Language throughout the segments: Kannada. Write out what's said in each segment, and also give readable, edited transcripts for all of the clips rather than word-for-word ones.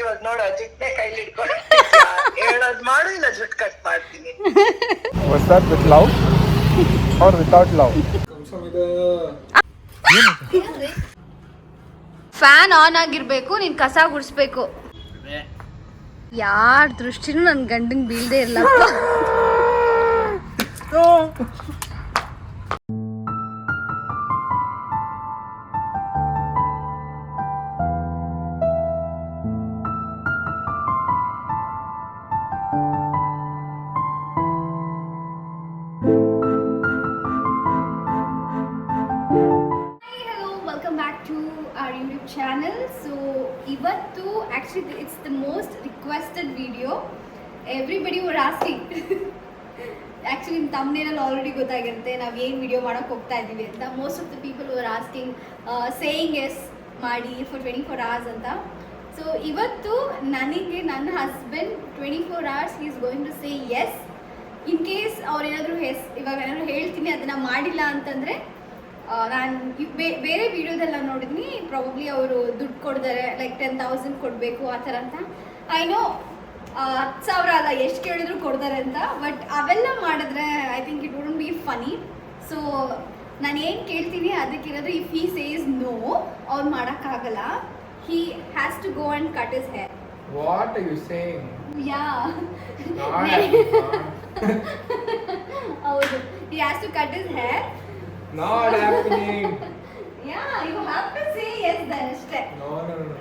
ಇವಾಗ ನೋಡ ಜುಟ್ಟೆ ಕೈಲಿ ಇಟ್ಕೊಂಡು ಹೇಳೋದ್ ಮಾಡು ಇಲ್ಲ ಜುಟ್ ಕಟ್ ಮಾಡ್ತೀನಿ. Was that with love or without love? Fan on ಆಗಿರ್ಬೇಕು, ನೀನ್ ಕಸ ಗುಡಿಸ್ಬೇಕು. ಯಾರ ದೃಷ್ಟಿನೂ ನನ್ ಗಂಡಂಗ್ ಬೀಳ್ದೇ ಇರ್ಲಪ್ಪ. Channel. So ivattu actually it's the most requested video. Everybody were asking. Actually in thumbnail already gottagirutte nav ಏನು video ಮಾಡಕ್ಕೆ ಹೋಗ್ತಾ ಇದೀವಿ ಅಂತ. Most of the people were asking saying yes ಮಾಡಿ for 24 hours ಅಂತ. So ivattu ನನಗೆ ನನ್ನ husband 24 hours he is going to say yes. In case ಅವ್ರು ಏನಾದರೂ ಇವಾಗ ಏನಾದರೂ ಹೇಳ್ತೀನಿ ಅದನ್ನ ಮಾಡಿಲ್ಲ ಅಂತಂದ್ರೆ ನಾನು ಬೇರೆ ವಿಡಿಯೋದೆಲ್ಲ ನೋಡಿದ್ನಿ ಪ್ರಾಬಬ್ಲಿ ಅವರು ದುಡ್ಡು ಕೊಡ್ತಾರೆ ಲೈಕ್ 10,000 ಕೊಡಬೇಕು ಆ ಥರ ಅಂತ. ಐ ನೋ 10,000 ಅಲ್ಲ ಎಷ್ಟು ಕೇಳಿದ್ರು ಕೊಡ್ತಾರೆ ಅಂತ, ಬಟ್ ಅವೆಲ್ಲ ಮಾಡಿದ್ರೆ I think it wouldn't be funny. So ನಾನು ಏನು ಕೇಳ್ತೀನಿ ಅದಕ್ಕಿರೋದು ಇಫ್ ಹಿ ಸೇಸ್ ನೋ ಅವ್ರು ಮಾಡೋಕ್ಕಾಗಲ್ಲ, he has to go and cut his hair. What are you saying? Yeah. ಹೌದು, he has to cut his hair. Not happening. Yeah, you have to say yes then ಅಷ್ಟೇ. No.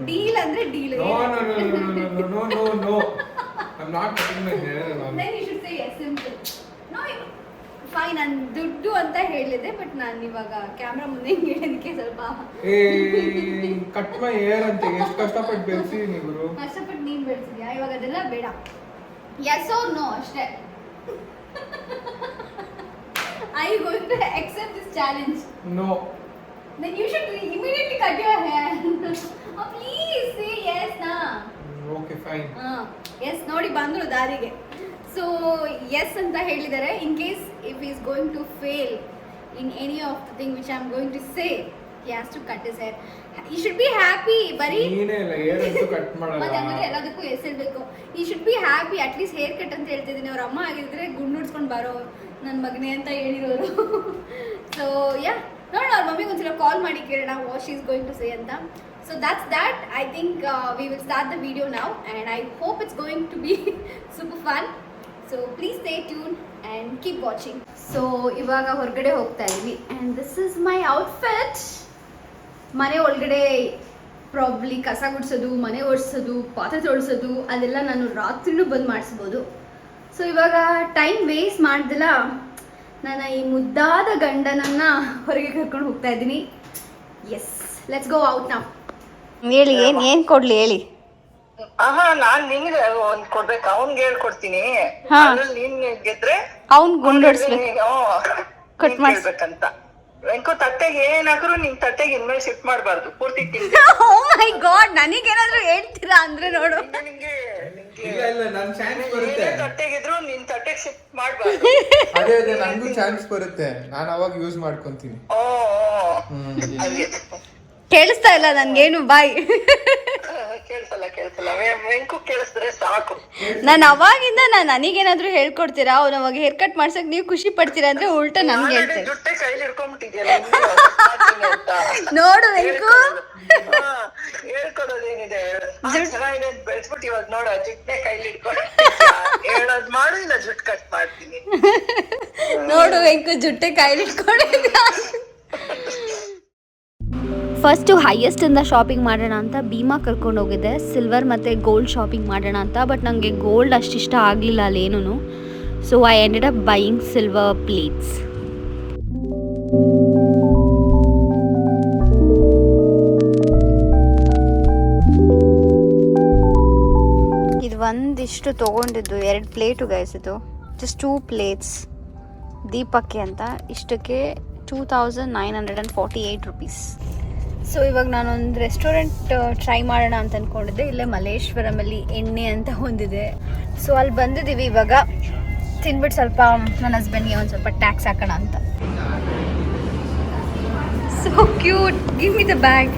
Deal ಅಂದ್ರೆ deal. No. I'm not cutting my hair. Then you should say yes, simple. No, fine, ನಾನು ದುಡ್ಡು ಅಂತ ಹೇಳಿದೆ, ಬಟ್ ನಾನು ಇವಾಗ ಕ್ಯಾಮ್ರಾ ಮುಂದೆ ಹಿಂಗೆ ಹೇಳೋದಕ್ಕೆ ಸ್ವಲ್ಪ ಕಟ್ ಮೈ ಹೇರ್ ಅಂತ ಎಷ್ಟು ಕಷ್ಟಪಟ್ಟು ಬೆಳೆಸಿದೀನಿ ಗುರು. ಕಷ್ಟಪಟ್ಟು ನೀನು ಬೆಳೆಸಿದ್ಯಾ, ಇವಾಗ ಅದೆಲ್ಲ ಬೇಡ. ಎಸ್ ಆರ್ ನೋ ಅಷ್ಟೇ. Are you going to accept this challenge? No. Then you should immediately cut your hair. Oh, please say yes na. Okay, fine. Yes ನೋಡಿ ಬಂದ್ರು ದಾರಿಗೆ. So yes ಅಂತ ಹೇಳಿದ್ದಾರೆ. In case if he is going to fail in any of the thing which I am going to say, he has to cut his hair. He should be happy. ಬರೀ ನೀನೇ ಇಲ್ಲ ಹೇರ್ ಅಂತೂ ಕಟ್ ಮಾಡಲ್ಲ. ಮತ್ತೆ ಹಂಗಾದ್ರೆ ಎಲ್ಲದಕ್ಕೂ ಎಸ್ ಹೇಳ್ಬೇಕು. He should be happy, at least hair cut ಅಂತ ಹೇಳ್ತಿದ್ದೀನಿ. ಅವ್ರ ಅಮ್ಮ ಆಗಿದ್ರೆ ಗುಂಡು ಉಡ್ಸ್ಕೊಂಡು ಬರೋ ನನ್ನ ಮಗನೇ ಅಂತ ಹೇಳಿರೋರು. ಸೊ ಯಾ ನೋಡೋಣ, ಅವ್ರ ಮಮ್ಮಿಗೆ ಒಂದ್ಸಲ ಕಾಲ್ ಮಾಡಿ ಕೇಳೋಣ what she is going to say ಅಂತ. So that's that. I think we will start the video now and I hope it's going to be super fun. So please stay tune and keep watching. So ಇವಾಗ ಹೊರಗಡೆ ಹೋಗ್ತಾ ಇದ್ವಿ and this is my outfit. ಮನೆ ಒಳಗಡೆ ಪ್ರಾಬ್ಲಿ ಕಸ ಗುಡಿಸೋದು, ಮನೆ ಒರೆಸೋದು, ಪಾತ್ರೆ ತೊಳ್ಸೋದು ಅದೆಲ್ಲ ನಾನು ರಾತ್ರಿನೂ ಬಂದು ಮಾಡಿಸ್ಬೋದು. ಸೊ ಇವಾಗ ಟೈಮ್ ವೇಸ್ಟ್ ಮಾಡ್ದಿಲ್ಲ, ನನ್ನ ಈ ಮುದ್ದಾದ ಗಂಡನನ್ನ ಹೊರಗೆ ಕರ್ಕೊಂಡು ಹೋಗ್ತಾ ಇದ್ದೀನಿ. ಎಸ್, ಲೆಟ್ಸ್ ಗೋ ಔಟ್ ನಾವು. ಹೇಳಿ ಏನು ಕೊಡ್ಲಿ ಹೇಳಿ. ನಾನ್ ನಿಂಗೆ ಒಂದ್ ಕೊಡ್ಬೇಕು, ಅವ್ನ್ಗೆ ಹೇಳ್ಕೊಡ್ತೀನಿ. ನೀನ್ ಗೆದ್ರೆ ಅವ್ನ್ ಗುಂಡೊಡ್ಸ್ಬೇಕು, ಕಟ್ ಮಾಡ್ಬೇಕಂತ. ವೆಂಕು ತಟ್ಟೆಗೆ ಏನಾದ್ರು ನಿನ್ ತಟ್ಟೆಗೆ ಇನ್ಮೇಲೆ ಶಿಫ್ಟ್ ಮಾಡಬಾರ್ದು, ಪೂರ್ತಿ ಓ ಮೈ ಗಾಡ್, ನನಗೇನಾದ್ರು ಹೇಳ್ತೀರಾ ಅಂದ್ರೆ ನೋಡು. ಇಲ್ಲ ನನ್ ಚಾನ್ಸ್ ಬರುತ್ತೆ. ತಟ್ಟೆಗಿದ್ರು ನಿನ್ ತಟ್ಟೆಗೆ ಶಿಫ್ಟ್ ಮಾಡಬಾರ್ದು. ಅದೇ ನನಗೂ ಚಾನ್ಸ್ ಬರುತ್ತೆ, ನಾನು ಅವಾಗ ಯೂಸ್ ಮಾಡ್ಕೊಂತೀನಿ. ಕೇಳಿಸ್ತಾ ಇಲ್ಲ ನನ್ಗೇನು, ಬಾಯ್. ಕೇಳಿಸಲ್ಲ ವೆಂಕು ಕೇಳಿಸಿದ್ರೆ ಸಾಕು. ನಾನು ಅವಾಗಿಂದ ನನಗೇನಾದ್ರೂ ಹೇಳ್ಕೊಡ್ತೀರಾ, ಅವ್ನು ಅವಾಗ ಹೇರ್ ಕಟ್ ಮಾಡ್ಸಕ್ ನೀವು ಖುಷಿ ಪಡ್ತೀರಾ ಅಂದ್ರೆ ಉಲ್ಟಾ ನನ್ಗೆ ಹೇಳ್ತೇನೆ. ಜುಟ್ಟೆ ಕೈಲಿ ಹಿಡ್ಕೊಂಡ್ಬಿಟ್ಟಿದ್ಯಲ್ಲ ನೋಡು ವೆಂಕು, ಹೇಳ್ಕೊಡೋದೇನಿದೆ, ಚೆನ್ನಾಗಿದೆ ಬೆಳೆಸ್ಬಿಟ್ಟು ಇವಾಗ ನೋಡ ಜುಟ್ಟೆ ಕೈಲಿ ಹಿಡ್ಕೊಂಡು ಹೇಳೋದ್ ಮಾಡು ಇಲ್ಲ ಜುಟ್ ಕಟ್ ಮಾಡ್ತೀನಿ. ನೋಡು ವೆಂಕು ಜುಟ್ಟೆ ಕೈಲಿ ಹಿಡ್ಕೊಂಡಿದ್ದ. ಫಸ್ಟು ಹೈಯೆಸ್ಟಿಂದ ಶಾಪಿಂಗ್ ಮಾಡೋಣ ಅಂತ ಭೀಮಾ ಕರ್ಕೊಂಡು ಹೋಗಿದ್ದೆ, ಸಿಲ್ವರ್ ಮತ್ತು ಗೋಲ್ಡ್ ಶಾಪಿಂಗ್ ಮಾಡೋಣ ಅಂತ. ಬಟ್ ನನಗೆ ಗೋಲ್ಡ್ ಅಷ್ಟಿಷ್ಟ ಆಗಲಿಲ್ಲ ಅಲ್ಲೇನೂ. So I ended up buying silver plates. ಇದು ಒಂದಿಷ್ಟು ತೊಗೊಂಡಿದ್ದು 2 ಪ್ಲೇಟು ಗೈಸ್, ಇದು ಜಸ್ಟ್ 2 ಪ್ಲೇಟ್ಸ್ ದೀಪಕ್ಕೆ ಅಂತ. ಇಷ್ಟಕ್ಕೆ 2,948 ರುಪೀಸ್. ಸೊ ಇವಾಗ ನಾನೊಂದು ರೆಸ್ಟೋರೆಂಟ್ ಟ್ರೈ ಮಾಡೋಣ ಅಂತ ಅಂದ್ಕೊಂಡಿದ್ದೆ. ಇಲ್ಲೇ ಮಲ್ಲೇಶ್ವರಮಲ್ಲಿ ಎಣ್ಣೆ ಅಂತ ಹೊಂದಿದೆ. ಸೊ ಅಲ್ಲಿ ಬಂದಿದ್ದೀವಿ, ಇವಾಗ ತಿನ್ಬಿಟ್ಟು ಸ್ವಲ್ಪ ನನ್ನ ಹಸ್ಬೆಂಡ್ಗೆ ಒಂದು ಸ್ವಲ್ಪ ಟ್ಯಾಕ್ಸ್ ಹಾಕೋಣ ಅಂತ. So cute, give me the bag.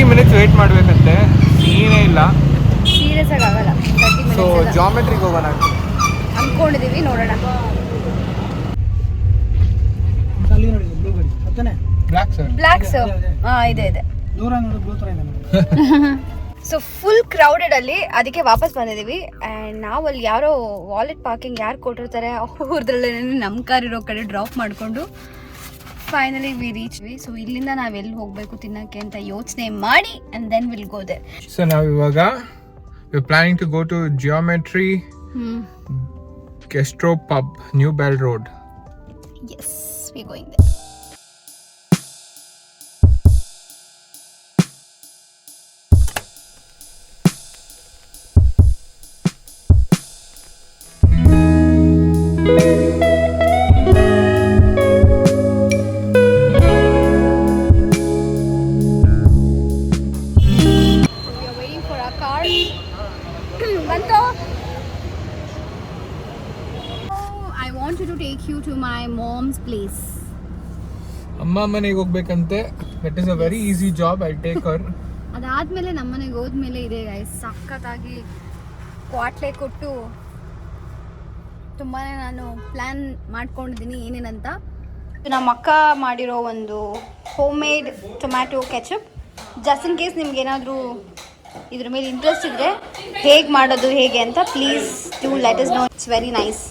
30 minutes wait ಮಾಡಬೇಕಂತೆ, ಸೀನೇ ಇಲ್ಲ. ಸೀರಿಯಸ್ ಆಗಿ ಆಗಲ್ಲ 30 ಸೊ ಮಿನಿಟ್ಸ್ ಜಾಮೆಟ್ರಿಗೆ ಹೋಗೋಣ ಅನ್ಕೊಂಡಿದೀವಿ, ನೋಡೋಣ. ಬ್ಲ್ಯಾಕ್ ಸರ್ ಇದೆ ಸೊ ಫುಲ್ ಕ್ರೌಡೆಡ್ ಅಲ್ಲಿ, ಅದಕ್ಕೆ ವಾಪಸ್ ಬಂದಿದ್ದೀವಿ. ಆ್ಯಂಡ್ ನಾವು ಅಲ್ಲಿ ಯಾರೋ ವಾಲೆಟ್ ಪಾರ್ಕಿಂಗ್ ಯಾರು ಕೊಟ್ಟಿರ್ತಾರೆ ಅವ್ರದ್ರಲ್ಲೇ ನಮ್ಮ ಕಾರ್ ಇರೋ ಕಡೆ ಡ್ರಾಪ್ ಮಾಡಿಕೊಂಡು ಫೈನಲಿ ವಿ ರೀಚ್ವಿ. ಸೊ ಇಲ್ಲಿಂದ ನಾವು ಎಲ್ಲಿ ಹೋಗಬೇಕು ತಿನ್ನೋಕ್ಕೆ ಅಂತ ಯೋಚನೆ ಮಾಡಿ and then will go there. So ನಾವು ಇವಾಗ planning to go to Geometry Gastro Pub, New BEL Road. Yes we going there. Place. ಅಮ್ಮ ಮನೆಗೆ ಹೋಗ್ಬೇಕಂತೆ. That is a very easy job, I take her. ಅದಾದ್ಮೇಲೆ ನಮ್ಮ ಮನೆಗೆ ಹೋದ್ಮೇಲೆ ಇದೆ ಸಖತ್ತಾಗಿ ಕ್ವಾಟ್ಲೆ ಕೊಟ್ಟು ತುಂಬಾ ನಾನು ಪ್ಲ್ಯಾನ್ ಮಾಡ್ಕೊಂಡಿದ್ದೀನಿ ಏನೇನಂತ. ನಮ್ಮ ಅಕ್ಕ ಮಾಡಿರೋ ಒಂದು home made tomato ketchup. Just in case ನಿಮ್ಗೆ ಏನಾದರೂ ಇದ್ರ ಮೇಲೆ ಇಂಟ್ರೆಸ್ಟ್ ಇದ್ದರೆ ಹೇಗೆ ಮಾಡೋದು ಹೇಗೆ ಅಂತ please do let us know. It's very nice.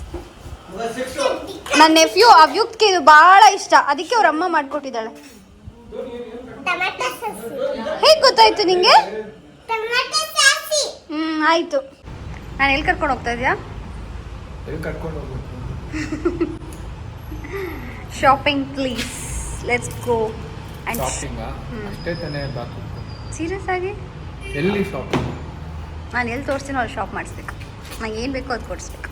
ನನ್ನ ನೆಫ್ಯೂ ಅವ್ಯುಕ್ತ್ಗೆ ಇದು ಭಾಳ ಇಷ್ಟ, ಅದಕ್ಕೆ ಅವ್ರ ಅಮ್ಮ ಮಾಡಿಕೊಟ್ಟಿದ್ದಾಳೆ. ಹೇಗೆ ಗೊತ್ತಾಯ್ತು ನಿಂಗೆ? ಆಯಿತು. ನಾನು ಎಲ್ಲಿ ಕರ್ಕೊಂಡು ಹೋಗ್ತಾ ಇದೆಯಾ? Shopping please, let's go. Serious ಆಗಿ ಎಲ್ಲಿ ಶಾಪಿಂಗ್? ನಾನು ಎಲ್ಲಿ ತೋರಿಸ್ತೀನೋ ಅಲ್ಲಿ ಶಾಪ್ ಮಾಡಿಸ್ಬೇಕು. ನಂಗೆ ಏನು ಬೇಕೋ ಅದು ಕೊಡಿಸ್ಬೇಕು.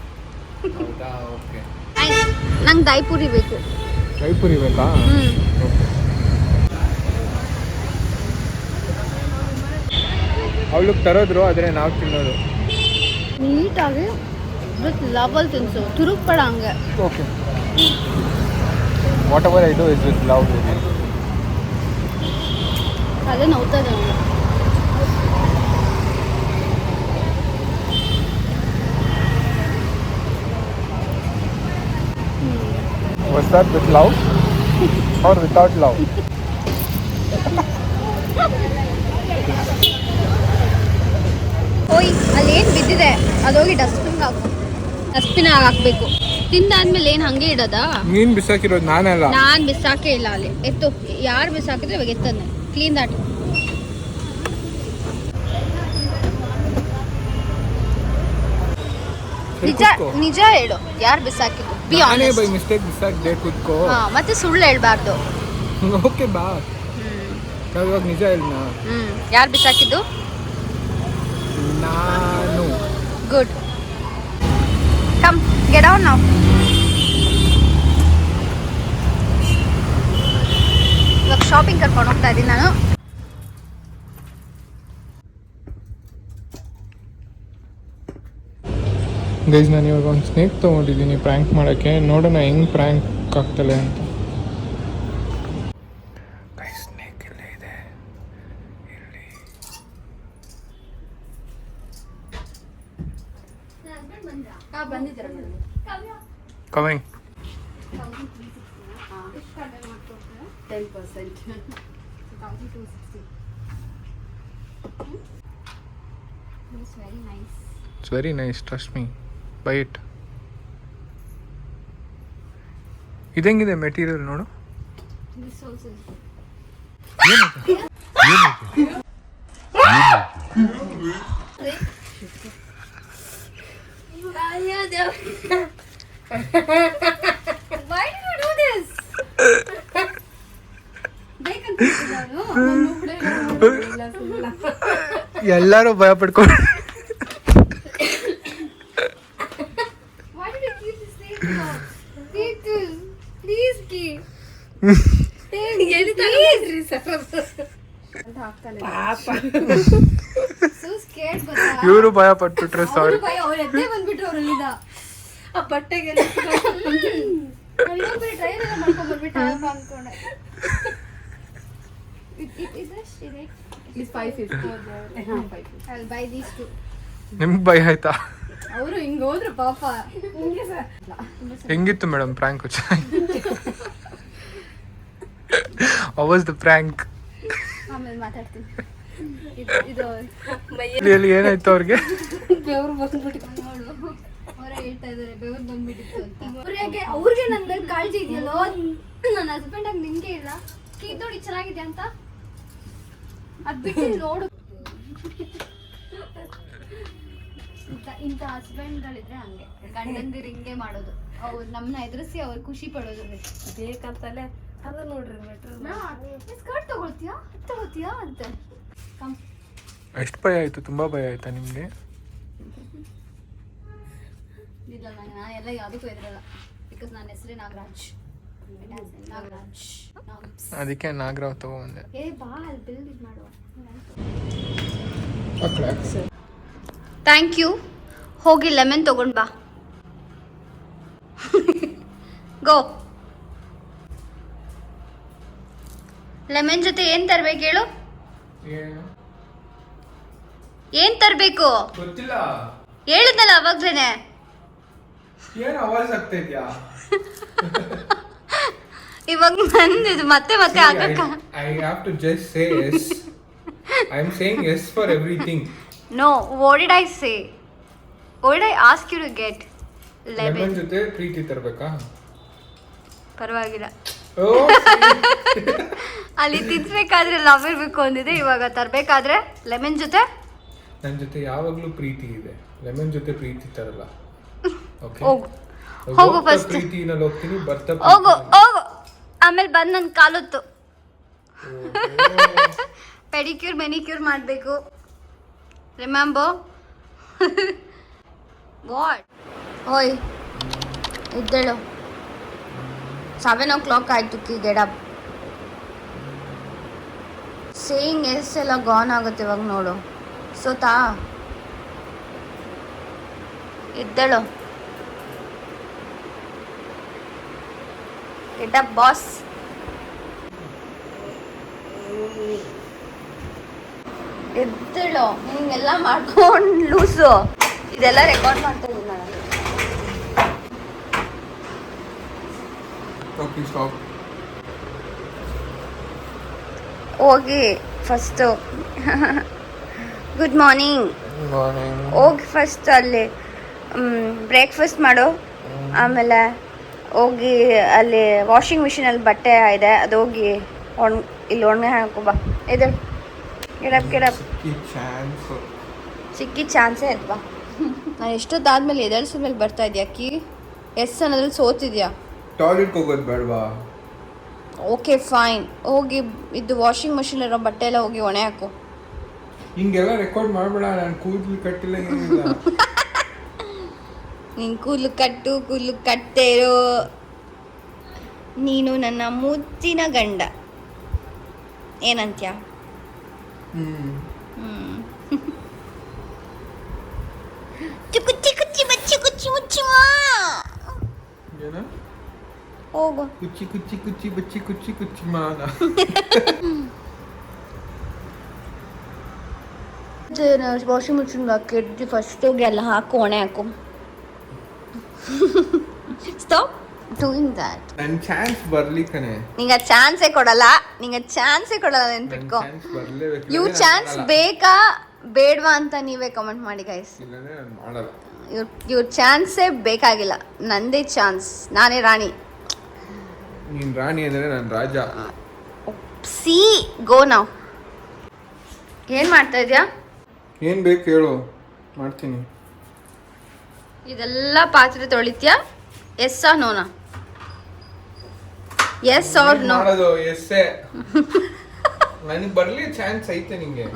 ನಂಗೆ ದೈಪುರಿ ಬೇಕು. ದೈಪುರಿ ಬೇಕಾ? ಅವಳಿಗೆ ತರೋದ್ರು, ಆದರೆ ನಾವು ತಿನ್ನೋದು. ನೀಟಾಗಿ ವಿತ್ ಲವಲ್ ತಿನ್ಸು, ತುರುಕ್ಬೇಡ ಹಂಗೆ. Okay, what ever I do is with love. ಅದೇ ನೋಡ್ತದೆ ಅವನು. Was that with love or without love? ಓಯ್ ಅಲ್ಲಿ ಏನು ಬಿದ್ದಿದೆ ಅದೋಗಿ ಡಸ್ಟ್ಬಿನ್ಗೆ ಹಾಕು. ಡಸ್ಟ್ಬಿನ್ ಹಾಕಬೇಕು. ತಿಂದಾದ್ಮೇಲೆ ಏನು ಹಂಗೆ ಇಡೋದಾ? ನೀನು ಬಿಸಾಕಿರೋದು ನಾನಲ್ಲ. ನಾನು ಬಿಸಾಕೇ ಇಲ್ಲ. ಅಲ್ಲಿ ಎತ್ತು, ಯಾರು ಬಿಸಾಕಿದ್ರೆ ಇವಾಗ ಎತ್ತನೆ. ಕ್ಲೀನ್ ದಾಟ್. ನಿಜ ಹೇಳು, ಯಾರು ಬಿಸಾಕಿದ್ದು? ನಾನೇ ಬೈ ಮಿಸ್ಟೇಕ್ ಬಿಸಾಕಿದೆ, ಕೂತ್ಕೋ. ಮತ್ತೆ ಸುಳ್ಳು ಹೇಳ್ಬಾರ್ದು. ಓಕೆ ಬಾ, ನಾವು ಇವಾಗ ನಿಜ ಹೇಳೋಣ. ಯಾರು ಬಿಸಾಕಿದ್ದು? ನಾನು. Good, come get out now. ಇವಾಗ ಶಾಪಿಂಗ್ ಕರ್ಕೊಂಡು ಹೋಗ್ತಾ ಇದ್ದೀನಿ ನಾನು. ಗೈಸ್, ನಾನು ಇವಾಗ ಒಂದು ಸ್ನೇಕ್ ತೊಗೊಂಡಿದ್ದೀನಿ ಪ್ರ್ಯಾಂಕ್ ಮಾಡೋಕ್ಕೆ. ನೋಡೋಣ ಹೆಂಗೆ ಪ್ರ್ಯಾಂಕ್ ಆಗ್ತಲೆ ಅಂತ. ಗೈಸ್, ಸ್ನೇಕ್ ಎಲ್ಲ ಇದೆ ಇಲ್ಲಿ. Coming. 10%. It's very nice. It's very nice, trust me. Buy it. ಇದಂಗಿದೆ ಮೆಟೀರಿಯಲ್ ನೋಡು. This also is good. Why did you do this? ಎಲ್ಲರೂ ಭಯ ಪಡ್ಕೊಂಡು. Why did you keep this thing now? Please keep. So scared ಗೊತ್ತಾ? ಇವರು ಭಯ ಪಟ್ಬಿಟ್ರೆ ಸಾರಿ. ಅವ್ರು ಎದ್ದೇ ಬಂದ್ಬಿಟ್ರು ಅವರಲ್ಲಿಂದ. ಆ ಬಟ್ಟೆಗೆ ಟ್ರೈನ್ ಎಲ್ಲ ಮಾಡ್ಕೊಂಡ್ ಬಂದ್ಬಿಟ್ಟು ಅನ್ಕೊಂಡೆ. It's 550. 550. I'll buy these two. ನಿಮ್ಗೆ ಭಯ ಆಯ್ತಾ? ಅವರು ಹಿಂಗೆ ಹೋದ್ರು ಪಾಪ. ಹೆಂಗಿತ್ತು madam prank? How was the prank? ಆಮೇಲೆ ಮಾತಾಡ್ತೀನಿ. ಇದು ಇಲ್ಲಿ ಏನಾಯ್ತು ಅವ್ರಿಗೆ? ಬೆವರು ಬಂದ್ಬಿಟ್ಟು ನೋಡು ಅವರೇ ಹೇಳ್ತಾ ಇದಾರೆ ಬೆವರು ಬಂದ್ಬಿಟ್ಟಿತ್ತು ಅಂತ. ಅವ್ರಿಗೆ ನನ್ನ ಮೇಲೆ ಕಾಳಜಿ ಇದೆಯಲ್ಲೋ, ನನ್ನ ಹಸ್ಬೆಂಡ್ ಆಗಿ ನಿನ್ಗೆ ಇಲ್ಲ. ನೋಡಿ ಚೆನ್ನಾಗಿದೆ ಅಂತ ಅದ್ ಬಿಟ್ಟು ನೋಡು. ಇಂಥ ಹಸ್ಬೆಂಡ್ಗಳಿದ್ರೆ ಹಂಗೆ ಗಂಡಂದಿರು ಹಿಂಗೆ ಮಾಡೋದು. ಅವ್ರು ನಮ್ಮನ್ನ ಎದುರಿಸಿ ಅವ್ರು ಖುಷಿ ಪಡೋದು. ಬೇಕಂತಲೇ ಅದು ನೋಡ್ರಿ ಸ್ಕರ್ಟ್ ತಗೋತೀಯಾ ಅಂತ. ಎಷ್ಟು ಭಯ ಆಯ್ತು? ತುಂಬಾ ಭಯ ಆಯ್ತಾ ನಿಮ್ಗೆ? ಇಲ್ಲ ನಾನು ಎಲ್ಲ ಯಾವುದಕ್ಕೂ ಎದುರಲ್ಲ. ಬಿಕಾಸ್ ನನ್ನ ಹೆಸರೇ ನಾಗರಾಜ್. ಅದಕ್ಕೆ ನಾಗರಾವ್ ತಗೊಂಡೆ. ಏ ಬಾ ಅಲ್ಲಿ ಬಿಲ್ ಇದು ಮಾಡುವ. Thank you. ಹೋಗಿ ಲೆಮನ್ ತಗೊಂಡ್ ಬಾ. ಗೋ. ಲೆಮನ್ ಜೊತೆ ಏನ್ ತರ್ಬೇಕು ಹೇಳು? ಏನ್ ತರ್ಬೇಕು ಗೊತ್ತಿಲ್ಲ. ಹೇಳಿದ್ನಲ್ಲ ಅವಾಗ್ಲೇನೆ. ಏನ್ ಆವಾಜ್ ಆಗ್ತಾ ಇದ್ಯಾ? ಇವಾಗ ಬಂದಿದ್ದು ಮತ್ತೆ ಆಗಕ್ಕ. I have to just say yes. I'm saying yes for everything. No, what did I say? What did I ask you to get? Lemon ಜೊತೆ ಪ್ರೀತಿ ತರಬೇಕಾ? ಪರವಾಗಿಲ್ಲ. ಓ ಅಲ್ಲಿ ತಿನ್ಸ್ಬೇಕಾದ್ರೆ ಲವ್ ಇರ್ಬೇಕು ಅಂದಿದೆ. ಇವಾಗ ತರ್ಬೇಕಾದ್ರೆ ಲೆಮನ್ ಜೊತೆ ನನ್ನ ಜೊತೆ ಯಾವಾಗ್ಲೂ ಪ್ರೀತಿ ಇದೆ. ಲೆಮನ್ ಜೊತೆ ಪ್ರೀತಿ ತರಲ್ಲ. ಓಕೆ ಹೋಗು ಫಸ್ಟ್. ಪ್ರೀತಿನಲ್ಲಿ ಹೋಗ್ತೀನಿ, ಬರ್ತಾ ಹೋಗು. ಆಮೇಲೆ ಬಂದು ನನ್ನ ಕಾಲೊತ್ತು ಪೆಡಿಕ್ಯೂರ್ ಮೆನಿಕ್ಯೂರ್ ಮಾಡಬೇಕು. Remember what? ಓಯ್ ಇದ್ದೇಳು. 7 o'clock ಆಯ್ತು. Get up. ಸೇಯಿಂಗ್ ಎಸ್ ಎಲ್ಲ ಗಾನ್ ಆಗುತ್ತೆ ಇವಾಗ ನೋಡು. ಸೋತಾ ಇದ್ದೇಳು. Get up boss. ಎದ್ದೇಳು. ಹಿಂಗೆಲ್ಲ ಮಾಡ್ಕೊಂಡು ಲೂಸು. ಇದೆಲ್ಲ ರೆಕಾರ್ಡ್ ಮಾಡ್ತಾ ಇದ್ದೀನಿ ನಾನು. Okay stop. ಹೋಗಿ ಫಸ್ಟು ಗುಡ್ ಮಾರ್ನಿಂಗ್. ಹೋಗಿ ಫಸ್ಟ್ ಅಲ್ಲಿ ಬ್ರೇಕ್ಫಾಸ್ಟ್ ಮಾಡು. ಆಮೇಲೆ ಹೋಗಿ ಅಲ್ಲಿ ವಾಷಿಂಗ್ ಮಿಷಿನಲ್ಲಿ ಬಟ್ಟೆ ಇದೆ, ಅದು ಹೋಗಿ ಇಲ್ಲಿ ಒಣಗೆ ಹಾಕೋಬಾ. ಇದು ಗಿಡಪ್ ಸಿಕ್ಕಿ ಚಾನ್ಸೇ ಇಲ್ವಾ? ನಾನು ಎಷ್ಟೊತ್ತಾದ್ಮೇಲೆ ಎದಳ್ಸ ಮೇಲೆ ಬರ್ತಾ ಇದೆಯಾ? ಎಸ್ ಅನ್ನೋದ್ರಲ್ಲಿ ಸೋತಿದ್ಯಾ? ಟಾಯ್ಲೆಟ್ಗೆ ಹೋಗೋದು ಬೇಡವಾ? Okay fine. ಹೋಗಿ ಇದು ವಾಷಿಂಗ್ ಮಿಷಿನ್ ಇರೋ ಬಟ್ಟೆ ಎಲ್ಲ ಹೋಗಿ ಒಣೆ ಹಾಕು. ಹಿಂಗೆಲ್ಲ ರೆಕಾರ್ಡ್ ಮಾಡಬೇಡ. ನಾನು ಕೂದಲು ಕಟ್ಟಿಲ್ಲ, ಏನಿಲ್ಲ. ನೀನು ಕೂದಲು ಕಟ್ಟೇ ಇರೋ. ನೀನು ನನ್ನ ಮುದ್ದಿನ ಗಂಡ. ಏನಂತ್ಯ? ಕುಚ್ಚಿ ಕುಚ್ಚಿ ಬಚ್ಚಿ ಕುಚ್ಚಿ ಮುಚ್ಚಿ ಹೋಗು. ಕುಚ್ಚಿ ಕುಚ್ಚಿ ಕುಚ್ಚಿ ಬಚ್ಚಿ ಕುಚ್ಚಿ ಕುಚ್ಚಿ ಮಾನ. ವಾಷಿಂಗ್ ಮಿಷಿನ್ ಹಾಕಿಡ್ದು ಫಸ್ಟ್ ಹೋಗಿ ಎಲ್ಲ ಹಾಕು, ಒಣೆ ಹಾಕು. Stop doing that. ನನ್ನ ಚಾನ್ಸ್ ಬರ್ಲಿ ಕಣೆ. ನಿಂಗೆ ಚಾನ್ಸೇ ಕೊಡಲ್ಲ ನೆನ್ಪಿಟ್ಕೋ. ಇವ್ ಚಾನ್ಸ್ ಬೇಕಾ ಬೇಡವಾ ಅಂತ ನೀವೇ ಕಮೆಂಟ್ ಮಾಡಿ ಗೈಸ್. ಇವ್ರ ಚಾನ್ಸೇ ಬೇಕಾಗಿಲ್ಲ. ನಂದೇ ಚಾನ್ಸ್. ನಾನೇ ರಾಣಿ. ನೀನ್ ರಾಣಿ ಅಂದ್ರೆ ನಾನು ರಾಜ. ಸಿ ಗೋ ನಾವ್. ಏನ್ ಮಾಡ್ತಾ ಇದ್ಯಾ? ಏನ್ ಬೇಕು ಹೇಳು, ಮಾಡ್ತೀನಿ. ಇದೆಲ್ಲ ಪಾತ್ರೆ ತೊಳಿತ್ಯಾ? ಎಸ್ ಆ ನೋನಾ? Yes or no? ಮಾಡೋದು ಎಸ್ಸೇ. ನನಗೆ ಬರ್ಲಿ ಚಾನ್ಸ್ ಐತೆ ನಿಂಗೆ.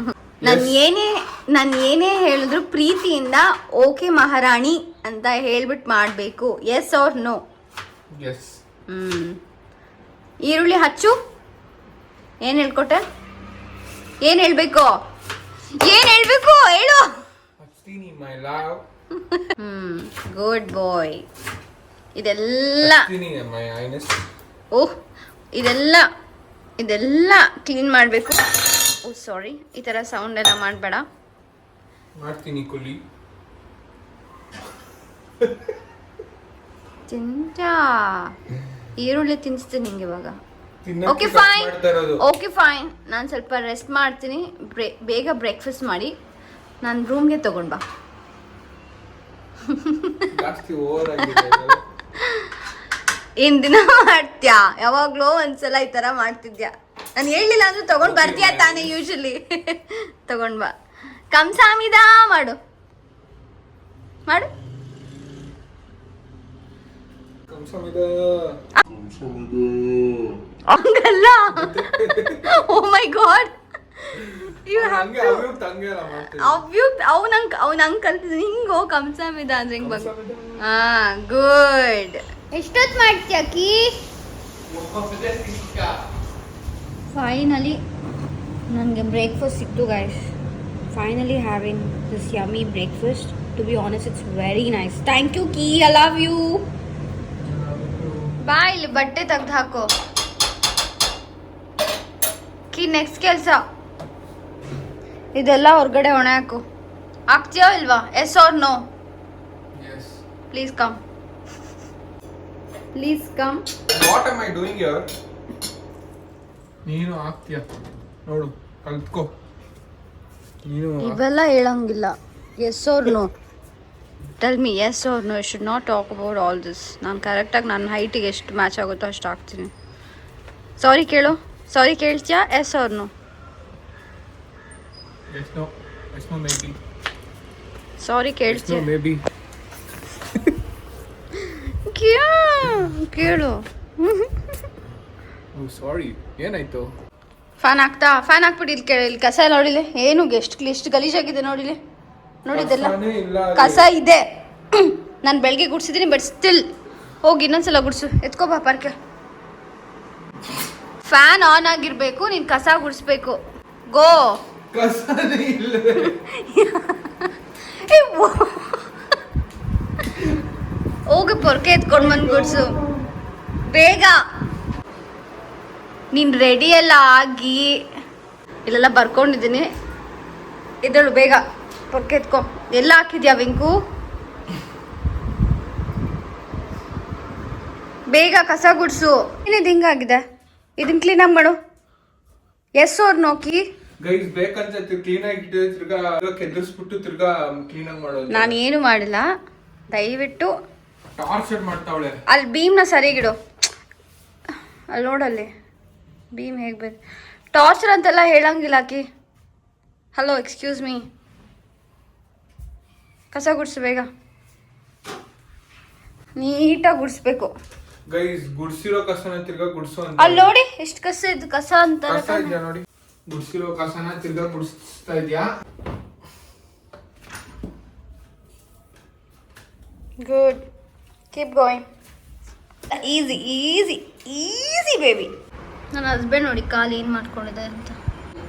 ನಾನು ಏನೇ ಹೇಳಿದ್ರು ಪ್ರೀತಿಯಿಂದ ಓಕೆ ಮಹಾರಾಣಿ ಅಂತ ಹೇಳ್ಬಿಟ್ಟು ಮಾಡಬೇಕು. Yes or no? ಎಸ್. ಈರುಳ್ಳಿ ಹಚ್ಚು. ಏನು ಹೇಳ್ಕೊಟ್ಟೆ? ಏನು ಹೇಳಬೇಕು ಹೇಳು. ಹಚ್ತೀನಿ ಮೈ ಲವ್. Good bye. ಇದೆಲ್ಲ ಮೈ ಐನೆಸ್. ಓಹ್ ಇದೆಲ್ಲ ಇದೆಲ್ಲ ಕ್ಲೀನ್ ಮಾಡಬೇಕು. ಓ ಸಾರಿ, ಈ ಥರ ಸೌಂಡ್ ಎಲ್ಲ ಮಾಡಬೇಡ. ಮಾಡ್ತೀನಿ ಕುಲಿ. ತಿಂತ ಈರುಳ್ಳಿ ತಿನ್ನಿಸ್ತೀನಿ ನಿಂಗೆ ಇವಾಗ. ತಿನ್ನಕ್ಕೆ ಓಕೆ ಫೈನ್, ಮಾಡ್ತಾ ಇರೋದು. Okay fine. ನಾನು ಸ್ವಲ್ಪ ರೆಸ್ಟ್ ಮಾಡ್ತೀನಿ. ಬೇಗ ಬ್ರೇಕ್ಫಾಸ್ಟ್ ಮಾಡಿ ನಾನು ರೂಮ್ಗೆ ತಗೊಂಡು ಬಾ. ಜಾಸ್ತಿ ಓವರ್ ಆಗಿದೆ. ಏನ್ ದಿನ ಮಾಡ್ತ್ಯಾ? ಯಾವಾಗ್ಲೋ ಒಂದ್ಸಲ ಈ ತರ ಮಾಡ್ತಿದ್ಯಾ. ನಾನು ಹೇಳಿಲ್ಲ ಅಂದ್ರೆ ತಗೊಂಡ್ ಬರ್ತೀಯ ತಾನೇ ಯೂಶಲಿ. ತಗೊಂಡ್ ಬಾ. ಕಂಸಾಮಿದ ಮಾಡು ಮಾಡು. ಹಂಗಲ್ಲ. ಓ ಮೈ ಗಾಡ್, ಯು ಹ್ಯಾವ್ ಅವ್ನ ಹಂಗ್ ಕಲ್ತಿದ್ದೀನಿ. ಹಿಂಗೋ ಕಂಸಾಮಿದ ಅಂದ್ರೆ ಹಿಂಗ್ ಬಂದು. ಹಾ ಗುಡ್. ಎಷ್ಟೊತ್ತು ಮಾಡ್ತೀಯ ಅಕ್ಕಿ? ಫೈನಲಿ ನನಗೆ ಬ್ರೇಕ್ಫಾಸ್ಟ್ ಸಿಕ್ತು guys. Finally having this yummy breakfast. To be honest it's very nice. Thank you ಕೀ, ಐ ಲವ್ ಯು. ಬಾ ಇಲ್ಲಿ ಬಟ್ಟೆ ತೆಗ್ದು ಹಾಕೋ ಕೀ. ನೆಕ್ಸ್ಟ್ ಕೆಲಸ ಇದೆಲ್ಲ ಹೊರಗಡೆ ಒಣ ಹಾಕು. ಹಾಕ್ತೀಯೋ ಇಲ್ವಾ? Yes or no? Please come, please come. What am I doing here? ನೀನು ಆಗ್ತೀಯ ನೋಡು, ಕಲ್ತ್ಕೋ ನೀನು. ಇವೆಲ್ಲ ಹೇಳಂಗಿಲ್ಲ. Yes or no, tell me yes or no. You should not talk about all this. ನಾನು ಕರೆಕ್ಟಾಗಿ ನನ್ನ ಹೈಟಿಗೆ ಎಷ್ಟು ಮ್ಯಾಚ್ ಆಗುತ್ತೋ ಅಷ್ಟು ಹಾಕ್ತೀನಿ. ಸಾರಿ ಕೇಳು. ಸಾರಿ ಕೇಳ್ತೀಯಾ? Yes or no? Yes, no. Yes, no, maybe. Sorry Yes, ಕೇಳ್ತೀಯ? no, maybe. ಕೇಳು. Oh, sorry. ಏನಾಯ್ತು? ಫ್ಯಾನ್ ಹಾಕ್ತಾ? ಫ್ಯಾನ್ ಹಾಕ್ಬಿಟ್ಟು ಇಲ್ಲಿ ಕೇಳಿ. ಇಲ್ಲಿ ಕಸ ನೋಡಿಲೆ ಏನು ಎಷ್ಟು ಗಲೀಜಾಗಿದೆ ನೋಡಿಲೆ. ನೋಡಿದ್ದೆಲ್ಲ ಕಸನೇ ಇಲ್ಲ ಅಲ್ಲಿ. ಕಸ ಇದೆ. ನಾನು ಬೆಳಗ್ಗೆ ಗುಡ್ಸಿದ್ದೀನಿ, ಬಟ್ ಸ್ಟಿಲ್ ಹೋಗಿ ಇನ್ನೊಂದ್ಸಲ ಗುಡ್ಸು. ಎತ್ಕೋ ಬಾ ಪಾರ್ಕೆ. ಫ್ಯಾನ್ ಆನ್ ಆಗಿರ್ಬೇಕು, ನೀನು ಕಸ ಗುಡಿಸ್ಬೇಕು. ಗೋ. ಕಸನೇ ಇಲ್ಲ. ಹೋಗಿ ಪೊರ್ಕೆ ಎತ್ಕೊಂಡು ಬಂದು ಗುಡ್ಸು ಬೇಗ. ನೀನು ರೆಡಿ ಎಲ್ಲ ಆಗಿ ಇಲ್ಲೆಲ್ಲ ಬರ್ಕೊಂಡಿದ್ದೀನಿ. ಇದಳು ಬೇಗ ಪೊರ್ಕೆ ಎತ್ಕೊ. ಎಲ್ಲ ಹಾಕಿದ್ಯಾ ವೆಂಕು? ಬೇಗ ಕಸ ಗುಡ್ಸು. ಏನಿದು ಹಿಂಗಾಗಿದೆ? ಇದನ್ನ ಕ್ಲೀನಾಗಿ ಮಾಡು. ಎಸ್ ಅವ್ರು ನೋಕಿ. ಗೈಸ್ ಬೇಕಂತ ಕ್ಲೀನ್ ಆಗಿ ಇಟ್ಟಿದ್ರೆ ತಿರ್ಗಾ ಕೆದರ್ಸ್ಬಿಟ್ಟು ತಿರ್ಗಾ ಕ್ಲೀನ್ ಆಗಿ ಮಾಡೋದು. ನಾನು ಏನು ಮಾಡಿಲ್ಲ, ದಯವಿಟ್ಟು. ಟಾರ್ಚರ್ ಮಾಡ್ತಾವಳೆ. ಅಲ್ಲಿ ಬೀಮ್ನ ಸರಿಗಿಡು. ಅಲ್ಲಿ ನೋಡಲ್ಲಿ ಬೀಮ್ ಹೇಗೆ ಬೇಕು. ಟಾರ್ಚರ್ ಅಂತೆಲ್ಲ ಹೇಳಂಗಿಲ್ಲ ಆಕಿ. Hello, excuse me. ಕಸ ಗುಡ್ಸು ಬೇಗ. ನೀಟಾಗಿ ಗುಡಿಸ್ಬೇಕು. ಗೈಸ್ ಗುಡ್ಸಿರೋ ಕಸನ ತಿರ್ಗಾ ಗುಡ್ಸೋ ಅಂತ. ಅಲ್ಲಿ ನೋಡಿ ಎಷ್ಟು ಕಸ ಇದು. ಕಸ ಅಂತ ಕಸ ಇದೆಯಾ ನೋಡಿ. ಗುಡ್ಸಿರೋ ಕಸನ ತಿರ್ಗಾ ಗುಡಿಸ್ತಾ ಇದ್ಯಾ? Good, keep going. Easy easy easy baby. ನನ್ನ ಹಸ್ಬೆಂಡ್ ನೋಡಿ ಕಾಲು ಏನು ಮಾಡ್ಕೊಂಡಿದೆ ಅಂತ.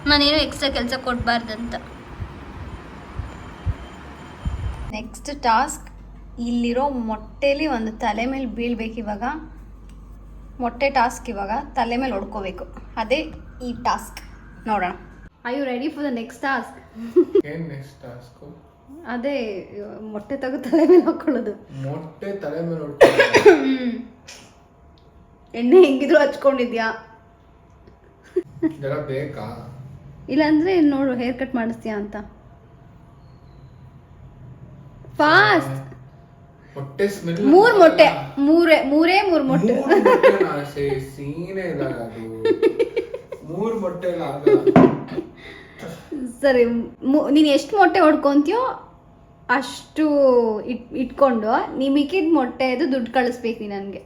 ನಾನೇನು ಎಕ್ಸ್ಟ್ರಾ ಕೆಲಸ ಕೊಡಬಾರ್ದಂತ. ನೆಕ್ಸ್ಟ್ ಟಾಸ್ಕ್, ಇಲ್ಲಿರೋ ಮೊಟ್ಟೆಲಿ ಒಂದು ತಲೆ ಮೇಲೆ ಬೀಳ್ಬೇಕು ಇವಾಗ. ಮೊಟ್ಟೆ ಟಾಸ್ಕ್ ಇವಾಗ ತಲೆ ಮೇಲೆ ಹೊಡ್ಕೋಬೇಕು. ಅದೇ ಈ ಟಾಸ್ಕ್. ನೋಡೋಣ. I you ready for the next task? ಏನ್ ನೆಕ್ಸ್ಟ್ ಟಾಸ್ಕ್? ಅದೇ ಮೊಟ್ಟೆ ತೆಗೆದು ತಲೆ ಮೇಲೆ ಹಾಕೊಳ್ಳೋದು. ಮೊಟ್ಟೆ ತಲೆ ಮೇಲೆ ಹೊಡ್ಕೊಳ್ಳೋದು. ಎಣ್ಣೆ ಹೆಂಗಿದ್ರು ಹಚ್ಕೊಂಡಿದ್ಯಾ? ಇದೆಲ್ಲ ಬೇಕಾ? ಇಲ್ಲಾಂದ್ರೆ ನೋಡು ಹೇರ್ ಕಟ್ ಮಾಡಿಸ್ತೀಯಾ ಅಂತ. ಫಾಸ್ಟ್. ಮೊಟ್ಟೆ ಸ್ಮೆಲ್. ಮೂರು ಮೊಟ್ಟೆ. ಮೂರೇ ಮೊಟ್ಟೆ. ಸೀನೆ ಇಲ್ಲ ಅದು. 3 ಮೊಟ್ಟೆ ಎಲ್ಲ ಆಗಲ್ಲ. ಸರಿ, ನೀನು ಎಷ್ಟು ಮೊಟ್ಟೆ ಹೊಡ್ಕೊಂತೀಯೋ ಅಷ್ಟು ಇಟ್ಕೊಂಡು ನೀ ಮಿಕ್ಕಿದ ಮೊಟ್ಟೆದು ದುಡ್ಡು ಕಳಿಸ್ಬೇಕು ನೀ ನನಗೆ.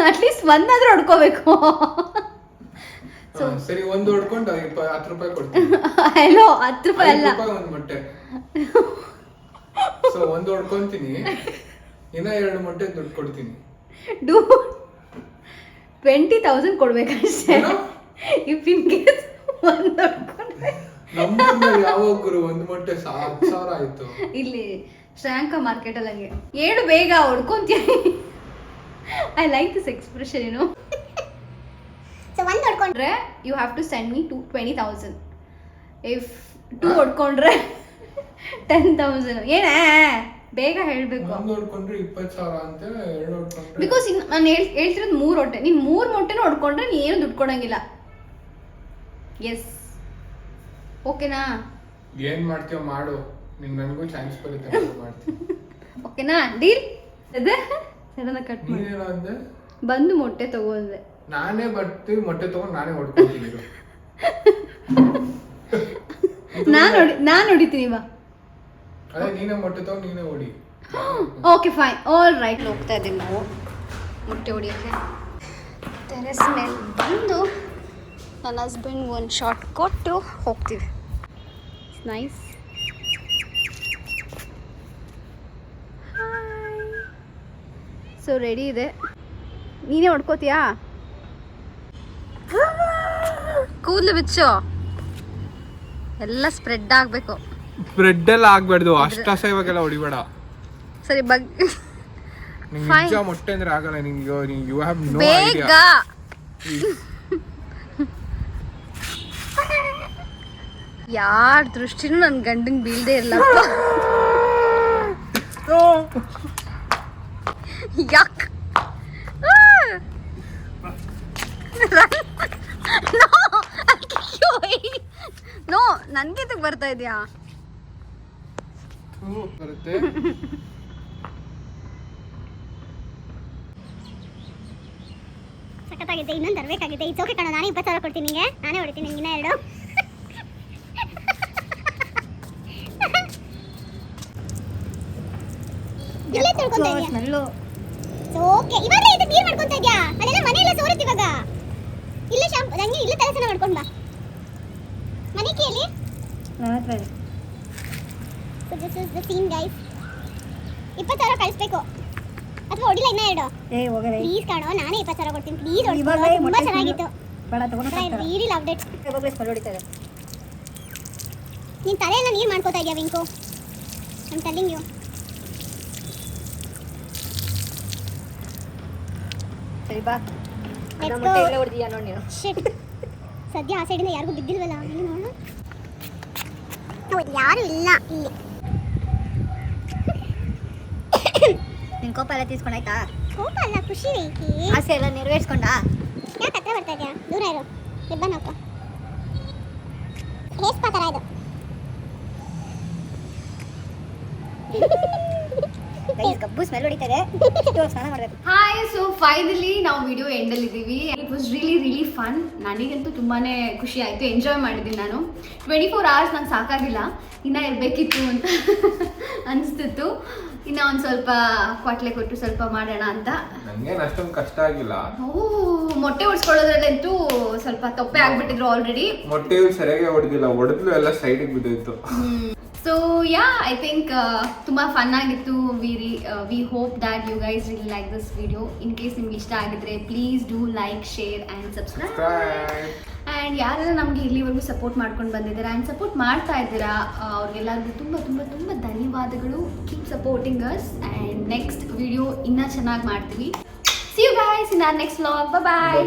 ಅಟ್ಲೀಸ್ಟ್ ಒಂದಾದ್ರೂ ಹೊಡ್ಕೋಬೇಕು. ಸರಿ, ಒಂದು ಹೊಡ್ಕೊಂಡು 10 ರೂಪಾಯಿ ಕೊಡ್ತೀನಿ. ಹಲೋ, 10 ರೂಪಾಯಿ ಅಲ್ಲ, ಒಂದು ಮೊಟ್ಟೆ. ಸೊ ಒಂದು ಹೊಡ್ಕೊಂತೀನಿ, ಇನ್ನ 2 ಮೊಟ್ಟೆ ದುಡ್ಡು ಕೊಡ್ತೀನಿ. 20,000 ಕೊಡ್ಬೇಕಷ್ಟೇ. ಇಫ್ ಇನ್ ಕೇಸ್ ಒಂದು ಹೊಡ್ಕೊಂಡ್ರೆ ನಮ್ಮೂರಲ್ಲಿ ಯಾವಾಗ ಗುರು ಒಂದು ಮೊಟ್ಟೆ 10,000 ಆಯ್ತು. ಇಲ್ಲಿ ಶ್ರೇಯಾಂಕ ಮಾರ್ಕೆಟ್ ಅಲ್ಲಿ ಹೇಳು ಬೇಗ ಹೊಡ್ಕೊಂತೀಯ. I like this expression. So ಒಂದು ಹೊಡ್ಕೊಂಡ್ರೆ you have to send me 20,000. If 2 ಹೊಡ್ಕೊಂಡ್ರೆ 10,000. ಏನೇ ಬೇಗ ಹೇಳಬೇಕು. ಒಂದು ಹೊಡ್ಕೊಂಡ್ರೆ 20,000 ಅಂತ, 2 ಹೊಡ್ಕೊಂಡ್ರೆ ಬಿಕಾಸ್ ನಾನು ಹೇಳ್ತಿರೋದು 3 ಹೊಟ್ಟೆ. ನೀನು 3 ಮೊಟ್ಟೆನೂ ಹೊಡ್ಕೊಂಡ್ರೆ ನೀನು ದುಡ್ಡು ಕೊಡಂಗಿಲ್ಲ. ಎಸ್ ಓಕೆನಾ? ಏನ್ ಮಾಡ್ತೀಯೋ ಮಾಡು, ನನಗೂ ಚಾನ್ಸ್ ಬರುತ್ತೆ ಮಾಡ್ತೀನಿ. ಓಕೆನಾ? ಡೀಲ್? ಅದೇ ಸಡನ್ ಕಟ್ ಮಾಡಿ ನೀನೇನೋ ಅಂದೆ? ಬಂದು ಮೊಟ್ಟೆ ತಗೊಂಡೆ. ನಾನೇ ಬರ್ತೀವಿ ಮೊಟ್ಟೆ ತಗೊಂಡು ನಾನೇ ಹೊಡ್ಕೊತೀನಿ. ನಾನು ಹೊಡಿತೀನಿ ಬಾ. ಅದೇ ನೀನೇ ಮೊಟ್ಟೆ ತಗೊಂಡು ನೀನೇ ಹೊಡಿ. Okay fine, all right. ಹೋಗ್ತಾ ಇದ್ದೀವಿ ನಾವು ಮೊಟ್ಟೆ ಹೊಡಿಯೋಕ್ಕೆ. ಟೆರೆಸ್ ಮೇಲೆ ಬಂದು ನನ್ನ ಹಸ್ಬೆಂಡ್ ಒಂದು ಶಾಟ್ ಕೊಟ್ಟು ಹೋಗ್ತೀವಿ. ನೈಸ್. ಸೊ ರೆಡಿ ಇದೆ. ನೀನೇ ಹೊಡ್ಕೋತೀಯಾ? ಕೂದಲು ಬಿಚ್ಚು, ಎಲ್ಲ ಸ್ಪ್ರೆಡ್ ಆಗಬೇಕು. ಸ್ಪ್ರೆಡ್ ಎಲ್ಲ ಆಗ್ಬಾರ್ದು, ಅಷ್ಟಾಸ ಇವಾಗೆಲ್ಲ ಹೊಡಿಬೇಡ. ಸರಿ ಬಗ್ ನಿಜ ಮೊಟ್ಟೆ ಅಂದ್ರೆ ಆಗಲ್ಲ ನಿಂಗೆ. You have no idea. ಬೇಗ ಯಾರ ದೃಷ್ಟಿನೂ ನನ್ನ ಗಂಡಂಗೆ ಬೀಳದೆ ಇಲ್ಲ. ಯಾಕ್ ನೋ ನನ್ಗೆ ಬರ್ತಾ ಇದೆಯಾ? ಬರುತ್ತೆ. ಸಖತ್ತಾಗಿದೆ. ಇನ್ನೊಂದು ತರಬೇಕಾಗಿದೆ. ಇದು ಓಕೆ ಕಣ, ನಾನೇ 20,000 ಕೊಡ್ತೀನಿ ನಿಮಗೆ. ನಾನೇ ಹೊಡಿತೀನಿ ನಿಂಗಿನ 2. ಇಲ್ಲೇ ತಿಳ್ಕೊಂತ ಇದೀಯಾ? ಸ್ಮೆಲ್ಲು. ಓಕೆ, ಇವಾಗ ಇದು ನೀರು ಮಾಡ್ಕೊಂತ ಇದೀಯಾ? ಅಲ್ಲೆಲ್ಲ ಮನೆಯೆಲ್ಲ ಸೋರುತ್ತೆ ಇವಾಗ. ಇಲ್ಲೇ ಶಾಂಪು ನಂಗೆ ಇಲ್ಲೇ ತಲೆ ಸ್ನಾನ ಮಾಡ್ಕೊಂಡು ಬಾ. ಮನೆ ಕೇಳಿ. So this is the scene guys. 20,000 ಕಳಿಸ್ಬೇಕು ಅಥವಾ ಹೊಡಿಲ್ಲ ಇನ್ನ 2? ಪ್ಲೀಸ್ ಕಾಣೋ, ನಾನೇ 20,000 ಕೊಡ್ತೀನಿ. ಪ್ಲೀಸ್ ಹೊಡಿ. ತುಂಬಾ ಚೆನ್ನಾಗಿತ್ತು. I really loved it. ನಿನ್ ತಲೆಯೆಲ್ಲ ನೀರು ಮಾಡ್ಕೋತಾ ಇದೀಯಾ Vinku. I am telling you. ಸರಿ ಬಾ. Let's go. ಶಿಟ್. ಸದ್ಯ ಆ ಸೈಡಿಂದ ಯಾರಿಗೂ ಬಿದ್ದಿಲ್ವಲ್ಲ. ಇಲ್ಲಿ ನೋಡೋಣ. ಹೌದು, ಯಾರು ಇಲ್ಲ ಇಲ್ಲಿ. ನಿನ್ ಕೋಪ ಎಲ್ಲ ತೀಸ್ಕೊಂಡಾಯ್ತಾ? ಕೋಪ ಅಲ್ಲ, ಖುಷಿ ಐತಿ. ಆಸೆ ಎಲ್ಲ ನೆರವೇರಿಸ್ಕೊಂಡ? ಯಾಕೆ ಹತ್ರ ಬರ್ತಾ ಇದೆಯಾ? ದೂರ ಇರು. ರಿಬ್ಬನ್ ಹಾಕೋ. ಹೇಸ್ಪಾ ಥರ ಇದು. ಗಬ್ಬು ಸ್ಮೆಲ್ ಹೊಡಿತಾರೆ. ಸ್ನಾನ ಮಾಡ್ಬೇಕು. ಹಾಯ್, ಸೊ ಫೈನಲಿ ನಾವು ವಿಡಿಯೋ ಎಂಡಲ್ಲಿ ಇದ್ದೀವಿ. It was really fun. ನನಗಂತೂ ತುಂಬಾನೇ ಖುಷಿ ಆಯಿತು, ಎಂಜಾಯ್ ಮಾಡಿದ್ದೀನಿ ನಾನು. 24 hours ನಂಗೆ ಸಾಕಾಗಿಲ್ಲ, ಇನ್ನೂ ಇರಬೇಕಿತ್ತು ಅಂತ ಅನಿಸ್ತಿತ್ತು. ಇನ್ನು ಒಂದು ಸ್ವಲ್ಪ ಕ್ವಾಟ್ಲೆ ಕೊಟ್ಟು ಸ್ವಲ್ಪ ಮಾಡೋಣ ಅಂತ. ನಂಗೇನು ಅಷ್ಟೊಂದು ಕಷ್ಟ ಆಗಿಲ್ಲ. ಮೊಟ್ಟೆ ಹೊಡ್ಸ್ಕೊಳ್ಳೋದ್ರಲ್ಲಂತೂ ಸ್ವಲ್ಪ ತೊಪ್ಪೆ ಆಗ್ಬಿಟ್ಟಿದ್ರು ಆಲ್ರೆಡಿ. ಮೊಟ್ಟೆಯು ಸರಿಯಾಗಿ ಹೊಡೆದಿಲ್ಲ, ಹೊಡೆದ್ಲು ಎಲ್ಲ ಸೈಡಿಗೆ ಬಿದ್ದೋಯ್ತು. ಸೊ ಯಾ, ಐ ಥಿಂಕ್ ತುಂಬ ಫನ್ ಆಗಿತ್ತು. We hope that you guys really like this video. In case ನಿಮ್ಗೆ ಇಷ್ಟ ಆಗಿದ್ರೆ please do like, share and subscribe. And ಯಾರೆಲ್ಲ ನಮಗೆ ಇಲ್ಲಿವರೆಗೂ ಸಪೋರ್ಟ್ ಮಾಡ್ಕೊಂಡು ಬಂದಿದ್ದೀರಾ ಆ್ಯಂಡ್ ಸಪೋರ್ಟ್ ಮಾಡ್ತಾ ಇದ್ದೀರಾ, ಅವ್ರಿಗೆಲ್ಲರಿಗೂ ತುಂಬ ತುಂಬ ತುಂಬ ಧನ್ಯವಾದಗಳು. Keep supporting us and next video ಇನ್ನೂ ಚೆನ್ನಾಗಿ ಮಾಡ್ತೀವಿ. See you guys in our next vlog. Bye.